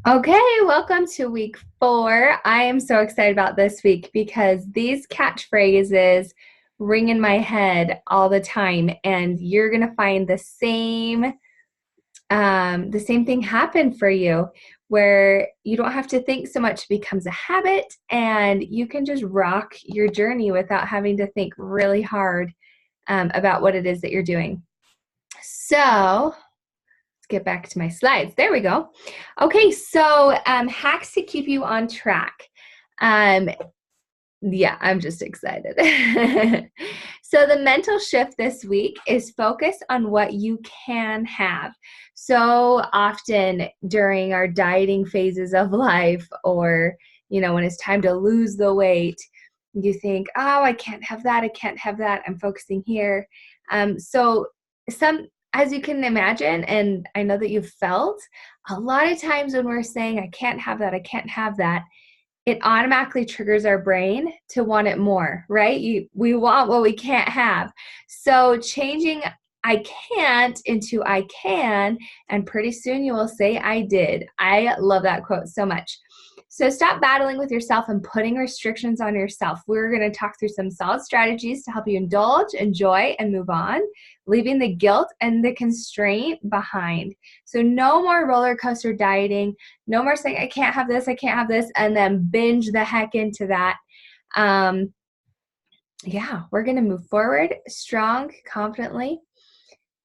Okay, welcome to week 4. I am so excited about this week because these catchphrases ring in my head all the time, and you're gonna find the same thing happen for you, where you don't have to think so much. It becomes a habit, and you can just rock your journey without having to think really hard about what it is that you're doing. So get back to my slides. There we go. Okay, so hacks to keep you on track. Um, yeah, I'm just excited. So the mental shift this week is focus on what you can have. So often during our dieting phases of life, or when it's time to lose the weight, you think, oh, I can't have that, I can't have that, I'm focusing here. So some as you can imagine, and I know that you've felt, a lot of times when we're saying, I can't have that, I can't have that, it automatically triggers our brain to want it more, right? We want what we can't have. So changing I can't into I can, and pretty soon you will say I did. I love that quote so much. So stop battling with yourself and putting restrictions on yourself. We're going to talk through some solid strategies to help you indulge, enjoy, and move on, leaving the guilt and the constraint behind. So no more roller coaster dieting. No more saying, I can't have this, and then binge the heck into that. Yeah, we're going to move forward strong, confidently,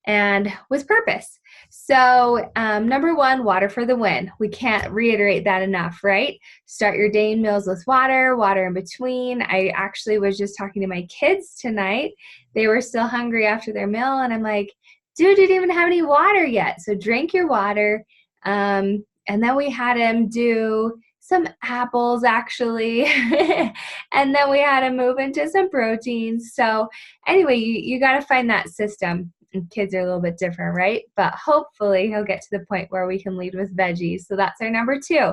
and with purpose. So number 1, water for the win. We can't reiterate that enough, right? Start your day and meals with water in between. I actually was just talking to my kids tonight. They were still hungry after their meal, and I'm like, dude, you didn't even have any water yet. So drink your water. And then we had him do some apples, actually. And then we had him move into some proteins. So anyway, you got to find that system. And kids are a little bit different, right? But hopefully he'll get to the point where we can lead with veggies. So that's our number 2.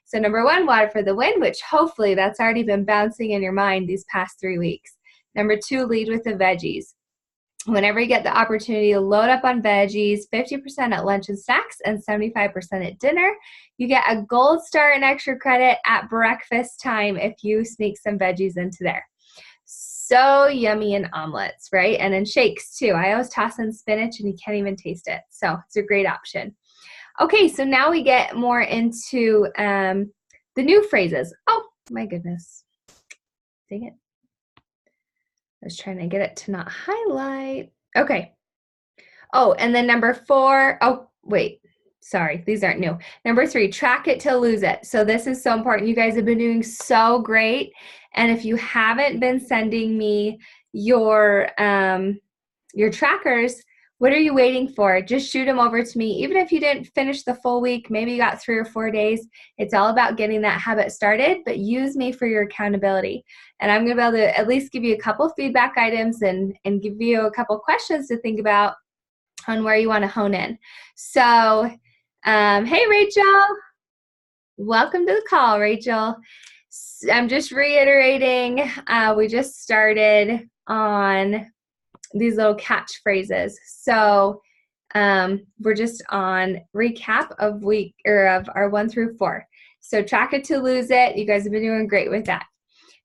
So number 1, water for the win, which hopefully that's already been bouncing in your mind these past 3 weeks. Number 2, lead with the veggies. Whenever you get the opportunity to load up on veggies, 50% at lunch and snacks and 75% at dinner. You get a gold star and extra credit at breakfast time if you sneak some veggies into there. So yummy in omelets, right? And in shakes too. I always toss in spinach and you can't even taste it. So it's a great option. Okay, so now we get more into the new phrases. Oh, my goodness. Dang it. I was trying to get it to not highlight. Okay. Oh, and then number 4. Oh, wait. Sorry, these aren't new. Number 3, track it till lose it. So this is so important. You guys have been doing so great. And if you haven't been sending me your trackers, what are you waiting for? Just shoot them over to me. Even if you didn't finish the full week, maybe you got 3 or 4 days. It's all about getting that habit started, but use me for your accountability. And I'm going to be able to at least give you a couple feedback items and give you a couple questions to think about on where you want to hone in. So, hey, Rachel. Welcome to the call, Rachel. I'm just reiterating, we just started on these little catchphrases. So we're just on recap of our 1 through 4. So track it to lose it. You guys have been doing great with that.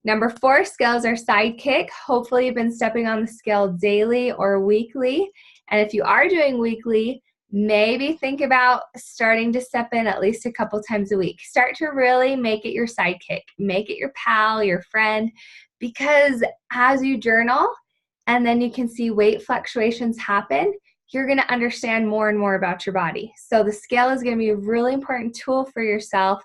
Number 4, scales are sidekick. Hopefully you've been stepping on the scale daily or weekly. And if you are doing weekly, maybe think about starting to step in at least a couple times a week. Start to really make it your sidekick. Make it your pal, your friend, because as you journal and then you can see weight fluctuations happen, you're going to understand more and more about your body. So the scale is going to be a really important tool for yourself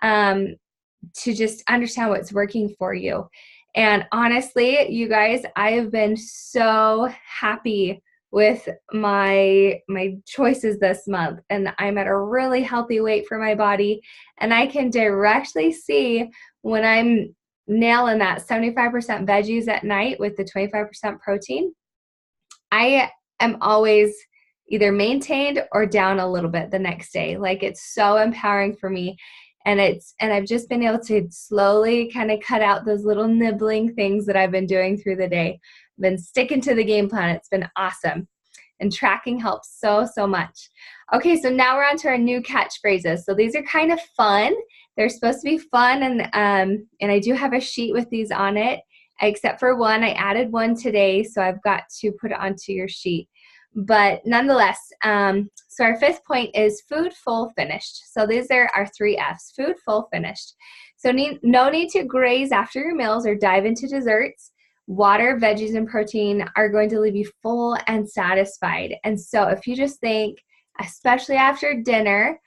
to just understand what's working for you. And honestly, you guys, I have been so happy with my choices this month, and I'm at a really healthy weight for my body, and I can directly see when I'm nailing that 75% veggies at night with the 25% protein, I am always either maintained or down a little bit the next day. Like, it's so empowering for me. And I've just been able to slowly kind of cut out those little nibbling things that I've been doing through the day. I've been sticking to the game plan. It's been awesome. And tracking helps so much. Okay, so now we're on to our new catchphrases. So these are kind of fun. They're supposed to be fun, and I do have a sheet with these on it, except for one. I added one today, so I've got to put it onto your sheet. But nonetheless, so our fifth point is food, full, finished. So these are our 3 Fs, food, full, finished. So no need to graze after your meals or dive into desserts. Water, veggies, and protein are going to leave you full and satisfied. And so if you just think, especially after dinner,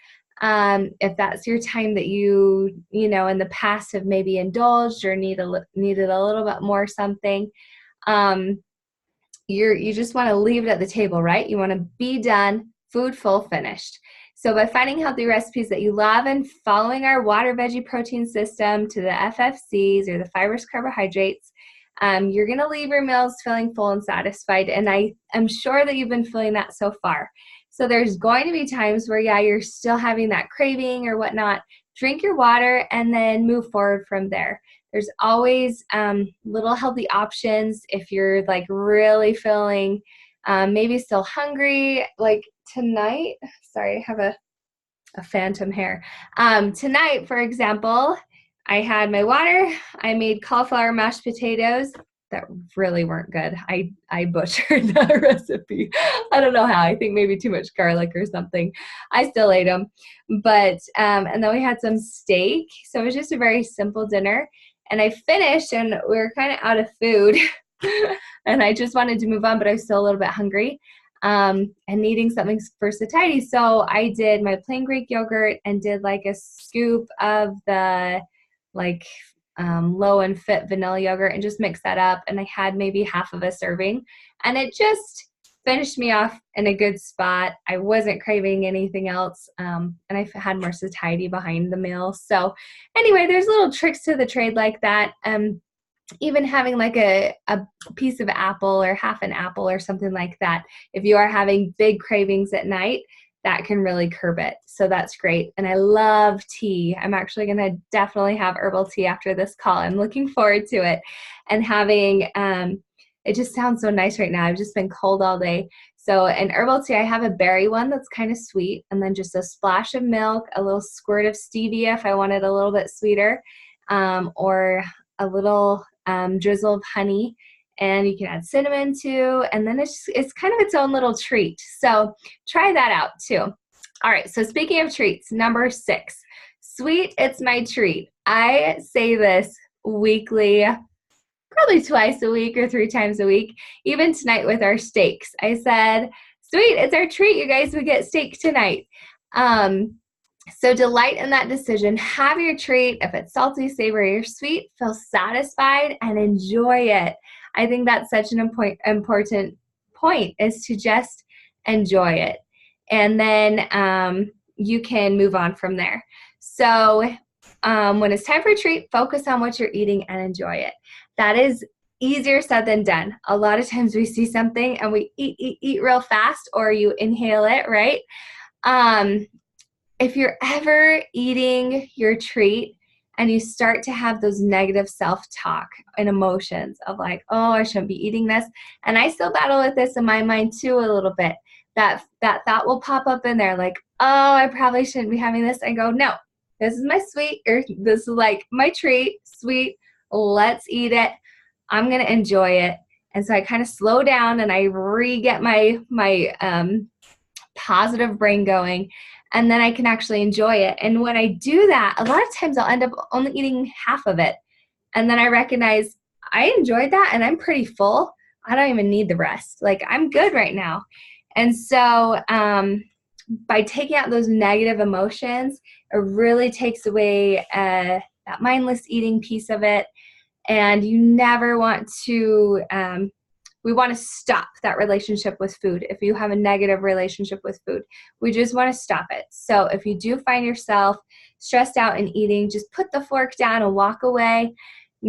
if that's your time that you know, in the past have maybe indulged or needed a little bit more something, you just want to leave it at the table, right? You want to be done, food, full, finished. So by finding healthy recipes that you love and following our water, veggie, protein system to the FFCs or the fibrous carbohydrates, you're going to leave your meals feeling full and satisfied. And I am sure that you've been feeling that so far. So there's going to be times where, yeah, you're still having that craving or whatnot. Drink your water and then move forward from there. There's always little healthy options if you're like really feeling maybe still hungry. Like tonight, sorry, I have a phantom hair. Tonight, for example, I had my water. I made cauliflower mashed potatoes that really weren't good. I butchered that recipe. I don't know how. I think maybe too much garlic or something. I still ate them. But, and then we had some steak. So it was just a very simple dinner. And I finished and we were kind of out of food. And I just wanted to move on, but I was still a little bit hungry. And needing something for satiety. So I did my plain Greek yogurt and did like a scoop of the like low and fit vanilla yogurt and just mixed that up. And I had maybe half of a serving and it just finished me off in a good spot. I wasn't craving anything else. And I had more satiety behind the meal. So anyway, there's little tricks to the trade like that. Even having like a piece of apple or half an apple or something like that, if you are having big cravings at night, that can really curb it. So that's great. And I love tea. I'm actually going to definitely have herbal tea after this call. I'm looking forward to it. And having, it just sounds so nice right now. I've just been cold all day. So an herbal tea, I have a berry one that's kind of sweet, and then just a splash of milk, a little squirt of stevia if I want it a little bit sweeter, or a little drizzle of honey, and you can add cinnamon too, and then it's kind of its own little treat. So try that out too. All right, so speaking of treats, number 6, sweet, it's my treat. I say this weekly, probably twice a week or 3 times a week. Even tonight with our steaks, I said, sweet, it's our treat, you guys, we get steak tonight. So delight in that decision. Have your treat. If it's salty, savory, or sweet, feel satisfied and enjoy it. I think that's such an important point, is to just enjoy it. And then you can move on from there. So when it's time for a treat, focus on what you're eating and enjoy it. That is easier said than done. A lot of times we see something and we eat real fast, or you inhale it, right? If you're ever eating your treat and you start to have those negative self-talk and emotions of like, oh, I shouldn't be eating this. And I still battle with this in my mind too a little bit. That thought will pop up in there like, oh, I probably shouldn't be having this. I go, no, this is my sweet, or this is like my treat, sweet, let's eat it. I'm going to enjoy it. And so I kind of slow down and I get my positive brain going. And then I can actually enjoy it. And when I do that, a lot of times I'll end up only eating half of it. And then I recognize I enjoyed that and I'm pretty full. I don't even need the rest. Like, I'm good right now. And so by taking out those negative emotions, it really takes away that mindless eating piece of it. And you never want to we want to stop that relationship with food. If you have a negative relationship with food, we just want to stop it. So if you do find yourself stressed out and eating, just put the fork down and walk away.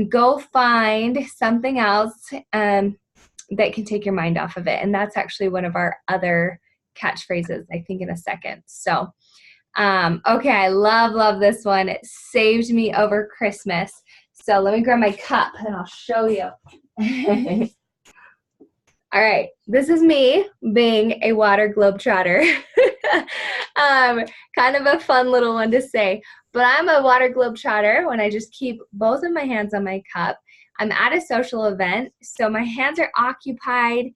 Go find something else that can take your mind off of it. And that's actually one of our other catchphrases, I think, in a second. So, okay, I love this one. It saved me over Christmas. So let me grab my cup and I'll show you. All right, this is me being a water globetrotter. Kind of a fun little one to say. But I'm a water globe trotter when I just keep both of my hands on my cup. I'm at a social event, so my hands are occupied.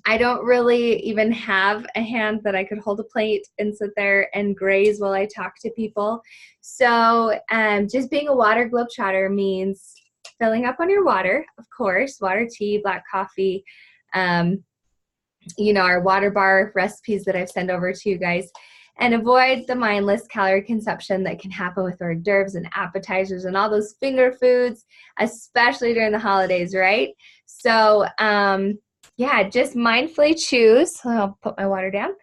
I don't really even have a hand that I could hold a plate and sit there and graze while I talk to people. So just being a water globe trotter means filling up on your water, of course, water, tea, black coffee, our water bar recipes that I've sent over to you guys, and avoid the mindless calorie consumption that can happen with hors d'oeuvres and appetizers and all those finger foods, especially during the holidays, right? So, just mindfully choose. I'll put my water down.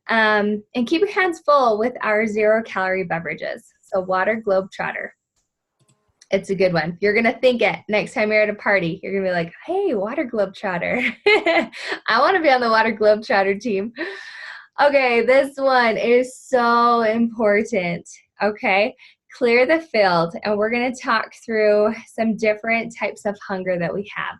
And keep your hands full with our 0-calorie beverages. So water globe trotter. It's a good one. You're going to think it next time you're at a party. You're going to be like, hey, water globe trotter. I want to be on the water globe trotter team. Okay, this one is so important. Okay, clear the field. And we're going to talk through some different types of hunger that we have.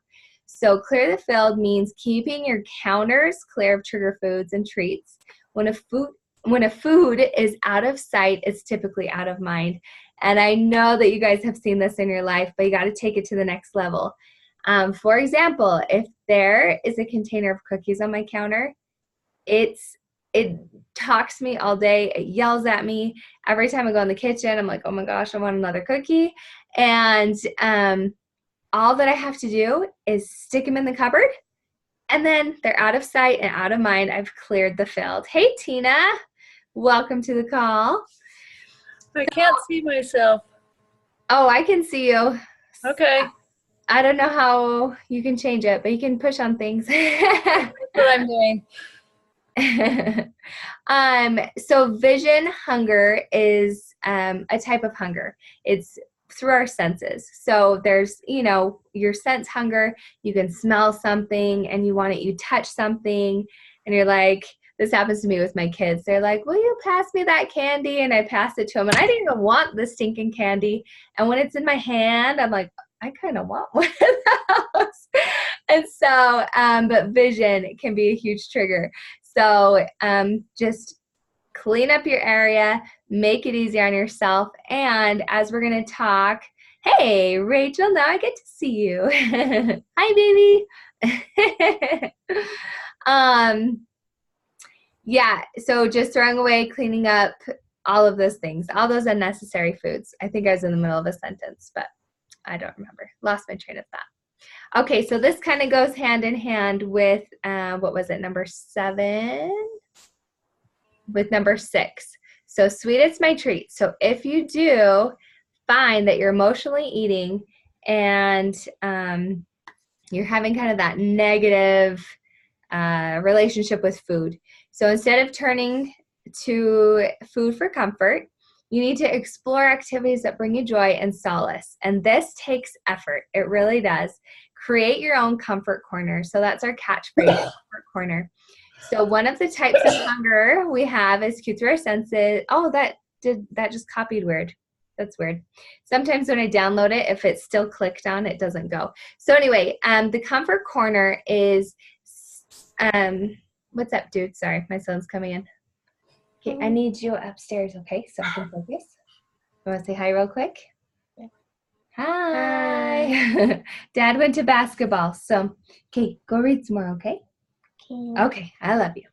So clear the field means keeping your counters clear of trigger foods and treats. When a food is out of sight, it's typically out of mind. And I know that you guys have seen this in your life, but you got to take it to the next level. For example, if there is a container of cookies on my counter, it talks to me all day. It yells at me. Every time I go in the kitchen, I'm like, oh my gosh, I want another cookie. And all that I have to do is stick them in the cupboard, and then they're out of sight and out of mind. I've cleared the field. Hey, Tina. Welcome to the call. I can't see myself. Oh, I can see you. Okay. I don't know how you can change it, but you can push on things. That's what I'm doing. So vision hunger is a type of hunger. It's through our senses. So there's, your sense hunger. You can smell something and you want it. You touch something and you're like, this happens to me with my kids. They're like, will you pass me that candy? And I pass it to them. And I didn't even want the stinking candy. And when it's in my hand, I'm like, I kind of want one of those. And so, but vision can be a huge trigger. So just clean up your area, make it easier on yourself. And as we're going to talk, hey, Rachel, now I get to see you. Hi, baby. So just throwing away, cleaning up, all of those things, all those unnecessary foods. I think I was in the middle of a sentence, but I don't remember. Lost my train of thought. Okay, so this kind of goes hand in hand with, what was it, number 7? With number 6. So sweet is my treat. So if you do find that you're emotionally eating and you're having kind of that negative relationship with food. So instead of turning to food for comfort, you need to explore activities that bring you joy and solace. And this takes effort. It really does. Create your own comfort corner. So that's our catchphrase, comfort corner. So one of the types of hunger we have is cue through our senses. Oh, that just copied weird. That's weird. Sometimes when I download it, if it's still clicked on, it doesn't go. So anyway, the comfort corner is, what's up, dude? Sorry, my son's coming in. Okay, I need you upstairs, okay, so I can focus. You want to say hi real quick? Yeah. Hi. Dad went to basketball, so, okay, go read some more, okay? Okay, I love you.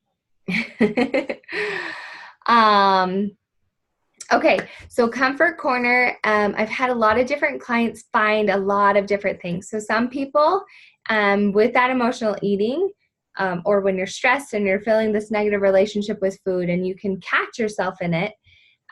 Okay, so comfort corner, I've had a lot of different clients find a lot of different things. So some people with that emotional eating, or when you're stressed and you're feeling this negative relationship with food and you can catch yourself in it,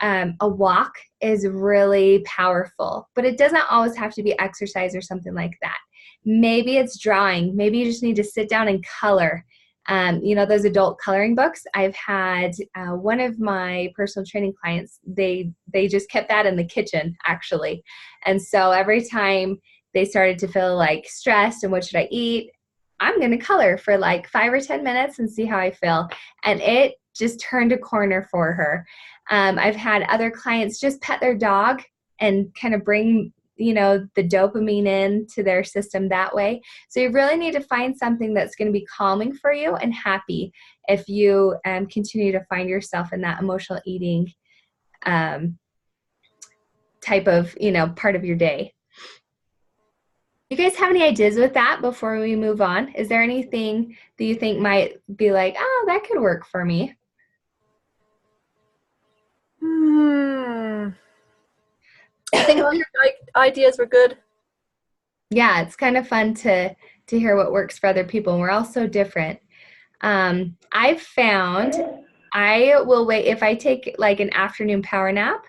a walk is really powerful, but it doesn't always have to be exercise or something like that. Maybe it's drawing. Maybe you just need to sit down and color. Those adult coloring books, I've had one of my personal training clients, they just kept that in the kitchen, actually. And so every time they started to feel like stressed and what should I eat, I'm going to color for like 5 or 10 minutes and see how I feel. And it just turned a corner for her. I've had other clients just pet their dog and kind of bring the dopamine into their system that way. So you really need to find something that's going to be calming for you and happy if you continue to find yourself in that emotional eating type of, part of your day. You guys have any ideas with that before we move on? Is there anything that you think might be like, oh, that could work for me? I think all your ideas were good. Yeah, it's kind of fun to hear what works for other people, and we're all so different. I've found I will wait if I take like an afternoon power nap.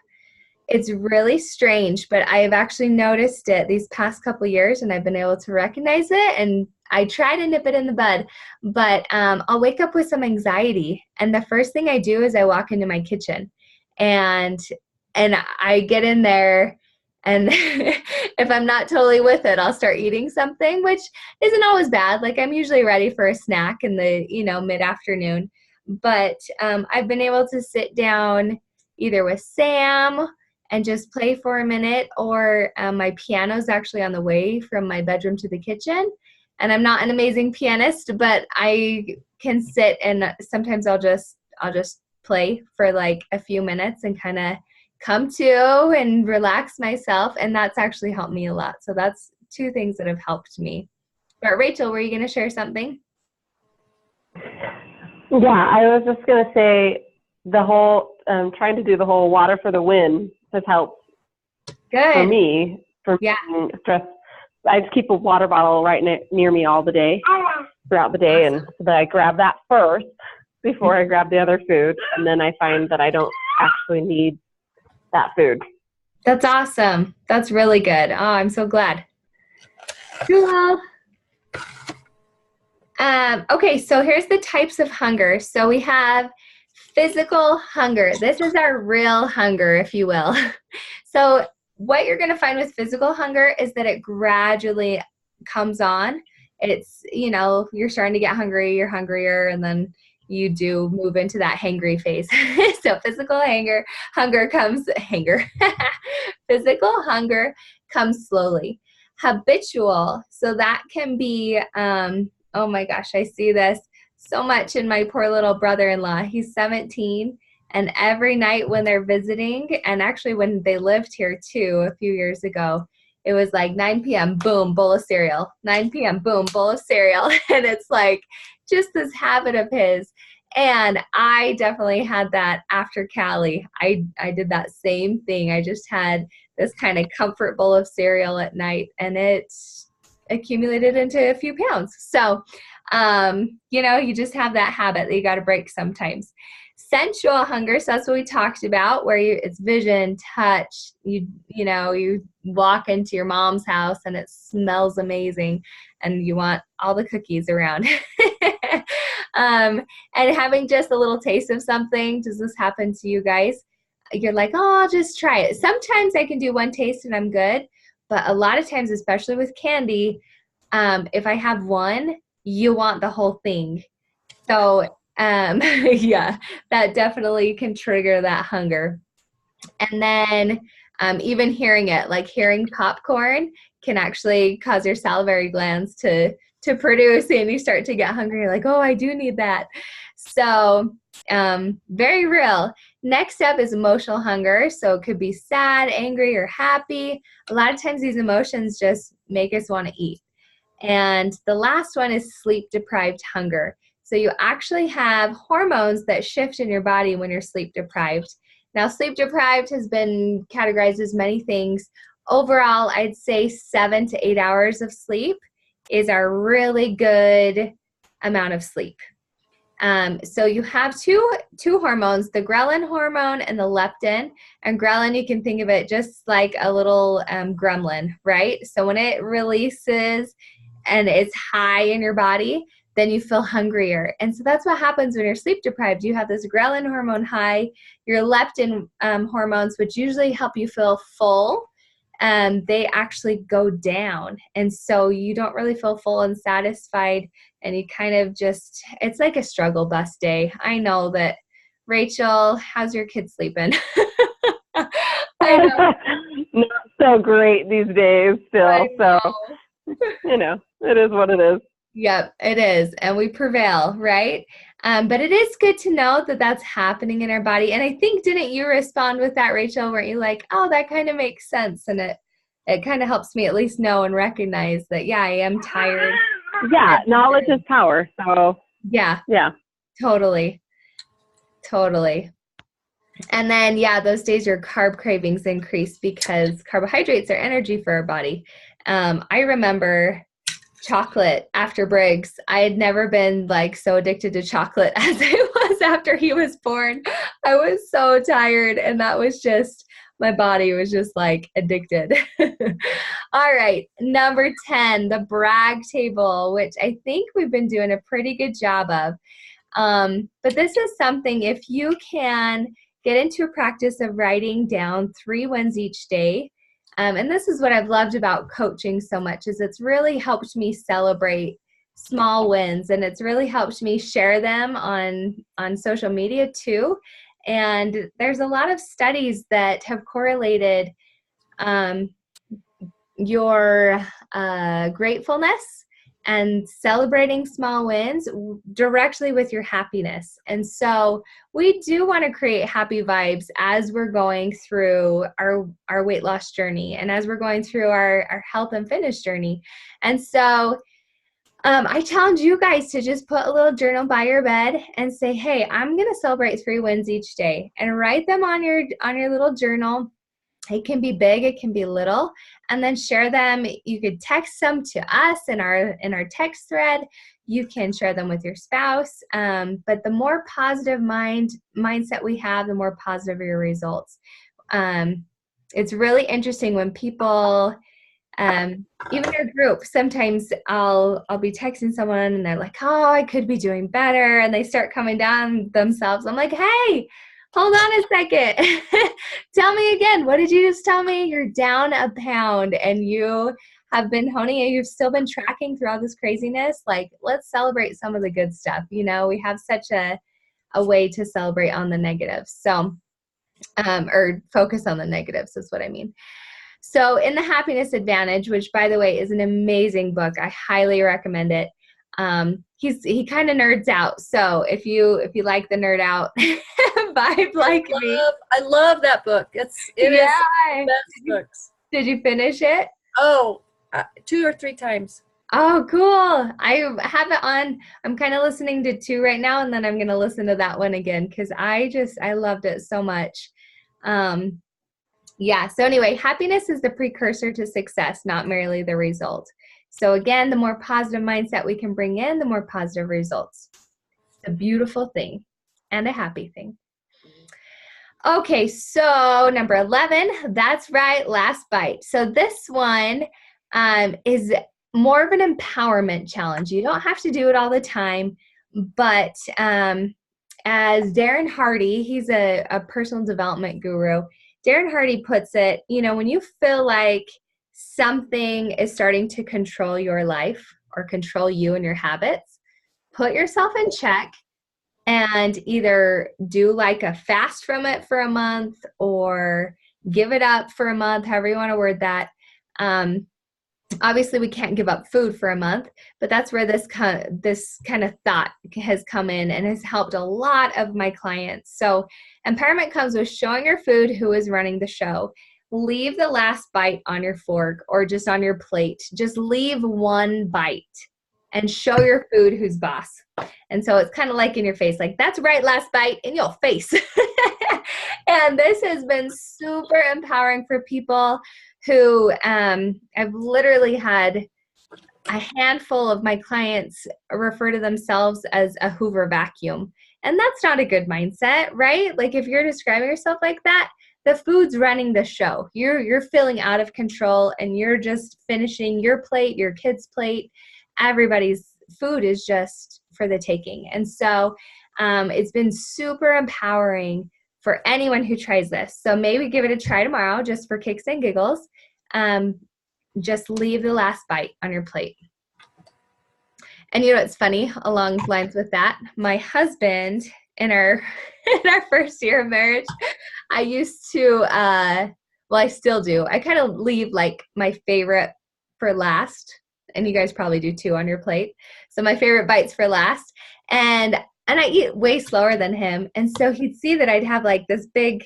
It's really strange, but I have actually noticed it these past couple years, and I've been able to recognize it, and I try to nip it in the bud, but I'll wake up with some anxiety, and the first thing I do is I walk into my kitchen, and I get in there, and if I'm not totally with it, I'll start eating something, which isn't always bad. Like, I'm usually ready for a snack in the, mid-afternoon, but I've been able to sit down either with Sam and just play for a minute, or my piano's actually on the way from my bedroom to the kitchen, and I'm not an amazing pianist, but I can sit, and sometimes I'll just play for like a few minutes and kind of come to and relax myself, and that's actually helped me a lot. So that's two things that have helped me. But Rachel, were you going to share something? Yeah, I was just going to say the whole trying to do the whole water for the win has helped. Good. For me, being stressed. I just keep a water bottle right near me all the day, throughout the day, and so that I grab that first before I grab the other food, and then I find that I don't actually need that food. That's awesome. That's really good. Oh, I'm so glad. Cool. Okay, so here's the types of hunger. So we have physical hunger. This is our real hunger, if you will. So what you're going to find with physical hunger is that it gradually comes on. It's, you're starting to get hungry, you're hungrier, and then you do move into that hangry phase. So physical hunger comes physical hunger comes slowly. Habitual, so that can be, oh my gosh, I see this so much in my poor little brother-in-law. He's 17, and every night when they're visiting, and actually when they lived here too a few years ago, it was like 9 p.m., boom, bowl of cereal. 9 p.m., boom, bowl of cereal. And it's like just this habit of his. And I definitely had that after Cali. I did that same thing. I just had this kind of comfort bowl of cereal at night, and it accumulated into a few pounds. So, you just have that habit that you got to break sometimes. Sensual hunger, so that's what we talked about, where it's vision, touch. You walk into your mom's house and it smells amazing, and you want all the cookies around. And having just a little taste of something. Does this happen to you guys? You're like, oh, I'll just try it. Sometimes I can do one taste and I'm good, but a lot of times, especially with candy, if I have one, you want the whole thing. So yeah, that definitely can trigger that hunger. And then even hearing it, like hearing popcorn, can actually cause your salivary glands to produce, and you start to get hungry. You're like, oh, I do need that. So very real. Next up is emotional hunger. So it could be sad, angry, or happy. A lot of times these emotions just make us want to eat. And the last one is sleep-deprived hunger. So you actually have hormones that shift in your body when you're sleep-deprived. Now, sleep-deprived has been categorized as many things. Overall, I'd say 7 to 8 hours of sleep is a really good amount of sleep. So you have two hormones, the ghrelin hormone and the leptin. And ghrelin, you can think of it just like a little gremlin, right? So when it releases and it's high in your body, then you feel hungrier. And so that's what happens when you're sleep deprived. You have this ghrelin hormone high, your leptin hormones, which usually help you feel full, they actually go down. And so you don't really feel full and satisfied, and you kind of just, it's like a struggle bus day. I know that. Rachel, how's your kid sleeping? Not so so great these days still. So, it is what it is. Yep, it is. And we prevail, right? But it is good to know that that's happening in our body. And I think, didn't you respond with that, Rachel? Weren't you like, oh, that kind of makes sense? And it kind of helps me at least know and recognize that, yeah, I am tired. Yeah, knowledge is power. So yeah, totally. And then, those days your carb cravings increase because carbohydrates are energy for our body. I remember chocolate after Briggs. I had never been like so addicted to chocolate as I was after he was born. I was so tired, and that was just, my body was just like addicted. All right, number 10, the brag table, which I think we've been doing a pretty good job of. But this is something, if you can get into a practice of writing down 3 wins each day. And this is what I've loved about coaching so much, is it's really helped me celebrate small wins, and it's really helped me share them on social media too. And there's a lot of studies that have correlated your gratefulness and celebrating small wins directly with your happiness. And so we do want to create happy vibes as we're going through our weight loss journey, and as we're going through our health and fitness journey. And so I challenge you guys to just put a little journal by your bed and say, hey, I'm going to celebrate 3 wins each day, and write them on your little journal. It can be big, it can be little, and then share them. You could text them to us in our text thread. You can share them with your spouse. But the more positive mindset we have, the more positive your results. It's really interesting when people, even in a group, sometimes I'll be texting someone and they're like, oh, I could be doing better. And they start coming down themselves. I'm like, hey, hold on a second. Tell me again. What did you just tell me? You're down a pound and you have been honing it. You've still been tracking through all this craziness. Like, let's celebrate some of the good stuff. We have such a way to celebrate on the negatives. So, or focus on the negatives is what I mean. So in The Happiness Advantage, which by the way is an amazing book, I highly recommend it. He kind of nerds out. So if you like the nerd out vibe like me. I love that book. It is one of the best books. Did you finish it? Oh, 2 or 3 times. Oh, cool. I have it on. I'm kind of listening to 2 right now, and then I'm going to listen to that one again because I loved it so much. So anyway, happiness is the precursor to success, not merely the result. So again, the more positive mindset we can bring in, the more positive results. It's a beautiful thing and a happy thing. Okay, so number 11, that's right, last bite. So this one is more of an empowerment challenge. You don't have to do it all the time, but as Darren Hardy, he's a personal development guru, Darren Hardy puts it, when you feel like something is starting to control your life or control you and your habits, put yourself in check and either do like a fast from it for a month or give it up for a month, however you want to word that. Obviously, we can't give up food for a month, but that's where this kind of thought has come in and has helped a lot of my clients. So empowerment comes with showing your food who is running the show. Leave the last bite on your fork or just on your plate. Just leave one bite and show your food who's boss. And so it's kind of like in your face, like, that's right, last bite in your face. And this has been super empowering for people who I've literally had a handful of my clients refer to themselves as a Hoover vacuum. And that's not a good mindset, right? Like if you're describing yourself like that, the food's running the show. You're feeling out of control and you're just finishing your plate, your kid's plate. Everybody's food is just for the taking. And so it's been super empowering for anyone who tries this. So maybe give it a try tomorrow just for kicks and giggles. Just leave the last bite on your plate. And it's funny, along lines with that, my husband in our first year of marriage, I used to Well, I still do. I kind of leave like my favorite for last, and you guys probably do too on your plate. So my favorite bites for last, and I eat way slower than him, and so he'd see that I'd have like this big,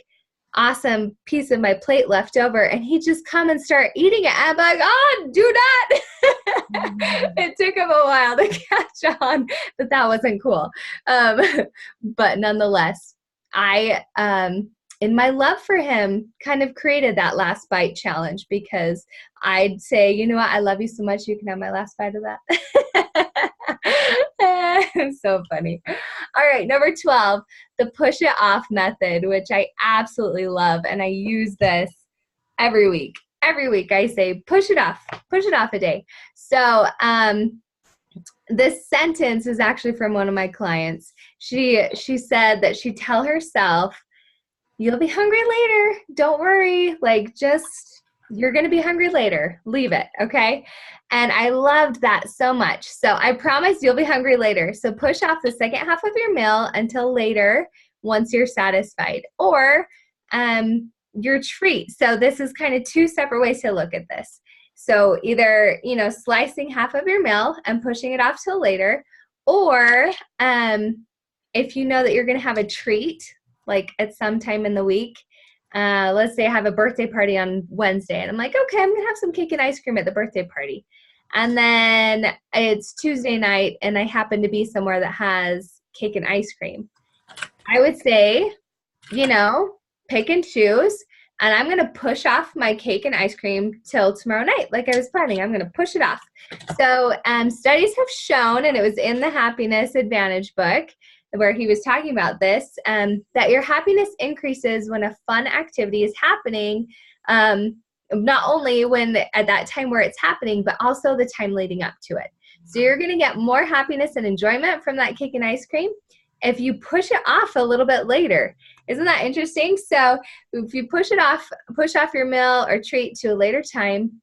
awesome piece of my plate left over, and he'd just come and start eating it. I'm like, oh, do not. It took him a while to catch on that wasn't cool, but nonetheless, I in my love for him, kind of created that last bite challenge, because I'd say, you know what, I love you so much, you can have my last bite of that. So funny. All right, number 12, the push it off method, which I absolutely love, and I use this every week. Every week I say, push it off a day. So this sentence is actually from one of my clients. She said that she'd tell herself, you'll be hungry later. Don't worry. Like, just, you're going to be hungry later. Leave it. Okay. And I loved that so much. So I promise you'll be hungry later. So push off the second half of your meal until later once you're satisfied, or your treat. So this is kind of two separate ways to look at this. So either, slicing half of your meal and pushing it off till later, or if you know that you're going to have a treat, like at some time in the week, let's say I have a birthday party on Wednesday, and I'm like, okay, I'm going to have some cake and ice cream at the birthday party. And then it's Tuesday night, and I happen to be somewhere that has cake and ice cream. I would say, pick and choose, and I'm going to push off my cake and ice cream till tomorrow night, like I was planning. I'm going to push it off. So studies have shown, and it was in the Happiness Advantage book, where he was talking about this, that your happiness increases when a fun activity is happening, not only when at that time where it's happening, but also the time leading up to it. So you're going to get more happiness and enjoyment from that cake and ice cream if you push it off a little bit later. Isn't that interesting? So if you push off your meal or treat to a later time,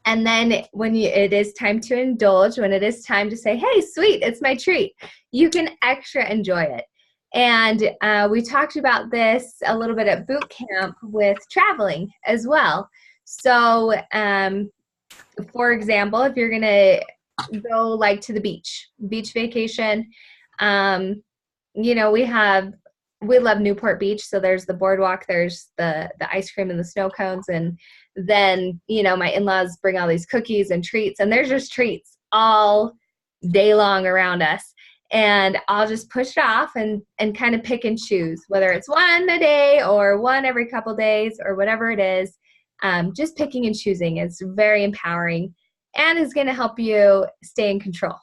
and then when it is time to indulge, when it is time to say, hey, sweet, it's my treat, you can extra enjoy it. And we talked about this a little bit at boot camp with traveling as well. So for example, if you're going to go like to the beach vacation, we love Newport Beach. So there's the boardwalk, there's the ice cream and the snow cones. And then, my in-laws bring all these cookies and treats, and there's just treats all day long around us. And I'll just push it off and kind of pick and choose, whether it's one a day or one every couple days or whatever it is. Just picking and choosing is very empowering and is going to help you stay in control.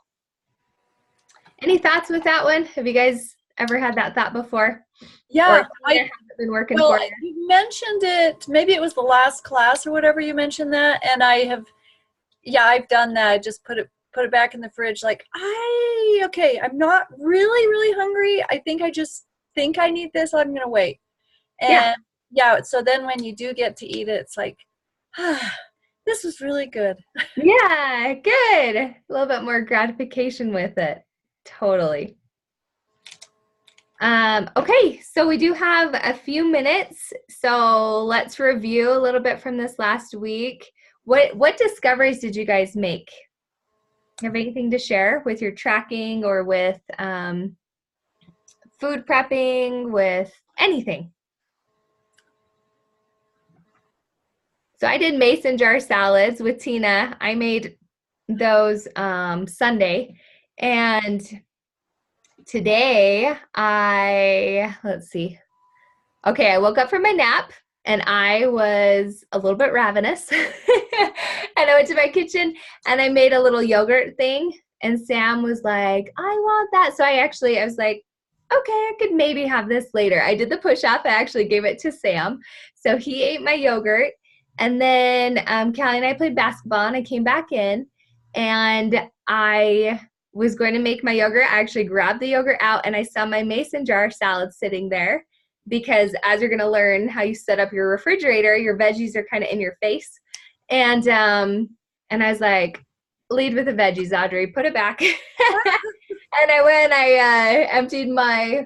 Any thoughts with that one? Have you guys ever had that thought before? Yeah, I've been working for you. You mentioned it. Maybe it was the last class or whatever. You mentioned that, and I've done that. I just put it back in the fridge. Like, I'm not really hungry. I just think I need this. I'm gonna wait. And so then when you do get to eat it, it's like, this was really good. Yeah, good. A little bit more gratification with it. Totally. Okay, so we do have a few minutes, so let's review a little bit from this last week. What discoveries did you guys make? Have anything to share with your tracking or with food prepping, with anything? So I did mason jar salads with Tina. I made those Sunday, and today let's see. Okay, I woke up from my nap and I was a little bit ravenous. And I went to my kitchen and I made a little yogurt thing, and Sam was like, I want that. So I was like, okay, I could maybe have this later. I did the push-up. I actually gave it to Sam. So he ate my yogurt. And then Callie and I played basketball, and I came back in, and I was going to make my yogurt. I actually grabbed the yogurt out, and I saw my mason jar salad sitting there, because as you're going to learn how you set up your refrigerator, your veggies are kind of in your face. And I was like, lead with the veggies, Audrey, put it back. And I went, I emptied my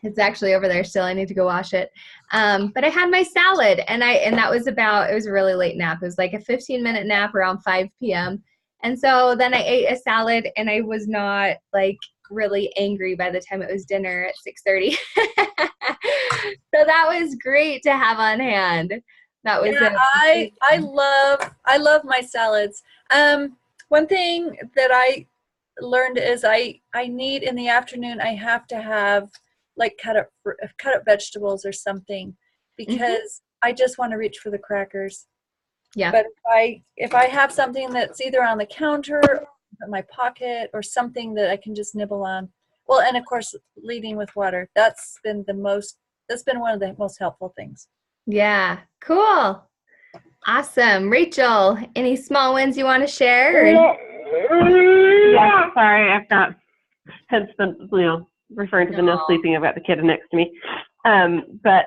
It's actually over there still. I need to go wash it. But I had my salad, and that was it was a really late nap. It was like a 15-minute nap around 5 p.m. And so then I ate a salad, and I was not like really angry by the time it was dinner at 6:30. So that was great to have on hand. That was I love my salads. One thing that I learned is I need in the afternoon, I have to have like cut up vegetables or something, because I just want to reach for the crackers. Yeah. But if I have something that's either on the counter, in my pocket, or something that I can just nibble on, well, and of course leading with water, that's been one of the most helpful things. Yeah, cool. Awesome. Rachel, any small wins you want to share? Yeah, sorry, I've got husband, referring to the no sleeping. I've got the kid next to me. But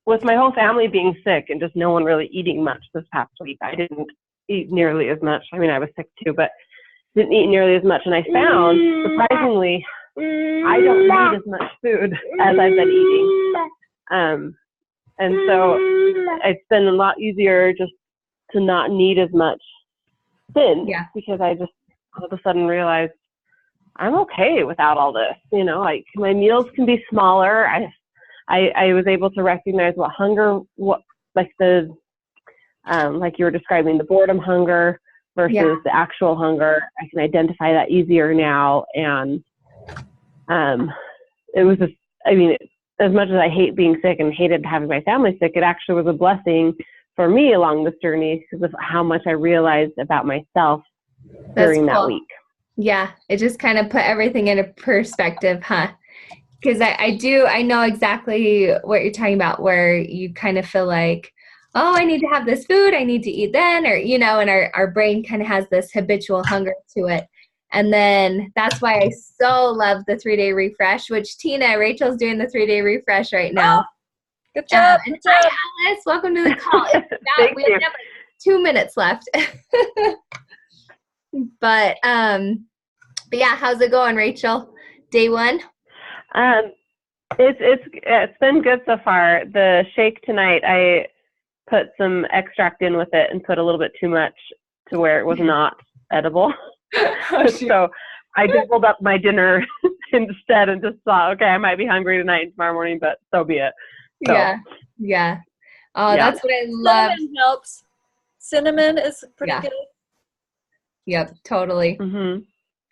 with my whole family being sick and just no one really eating much this past week, I didn't eat nearly as much. I mean, I was sick too, but didn't eat nearly as much. And I found, surprisingly, I don't need as much food as I've been eating. And so it's been a lot easier just to not need as much since, because I just all of a sudden realized I'm okay without all this. Like my meals can be smaller. I was able to recognize like you were describing, the boredom hunger versus the actual hunger. I can identify that easier now. And it was as much as I hate being sick and hated having my family sick, it actually was a blessing for me along this journey because of how much I realized about myself during that week. Yeah, it just kind of put everything into perspective, huh? Because I know exactly what you're talking about, where you kind of feel like, oh, I need to have this food, I need to eat then, or, and our brain kind of has this habitual hunger to it. And then that's why I so love the 3-day refresh, which Rachel's doing the 3-day refresh right now. Oh, good job. And hi, Alice. Welcome to the call. We have 2 minutes left. But yeah, how's it going, Rachel? Day 1? It's been good so far. The shake tonight, I put some extract in with it and put a little bit too much to where it was not edible. So I doubled up my dinner instead and just thought, okay, I might be hungry tonight and tomorrow morning, but so be it. So, yeah. Oh, that's what I love. Cinnamon helps. Cinnamon is pretty good. Yep, totally. Mm-hmm.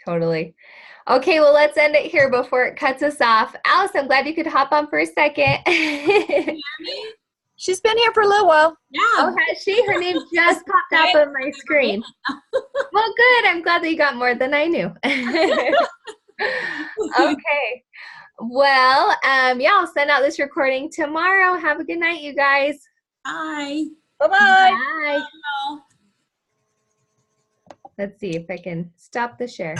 Totally. Okay, well, let's end it here before it cuts us off. Alice, I'm glad you could hop on for a second. She's been here for a little while. Yeah. Oh, has she? Her name just popped up on my screen. Well, good. I'm glad that you got more than I knew. Okay. Well, I'll send out this recording tomorrow. Have a good night, you guys. Bye. Bye-bye. Bye. Bye. Let's see if I can stop the share.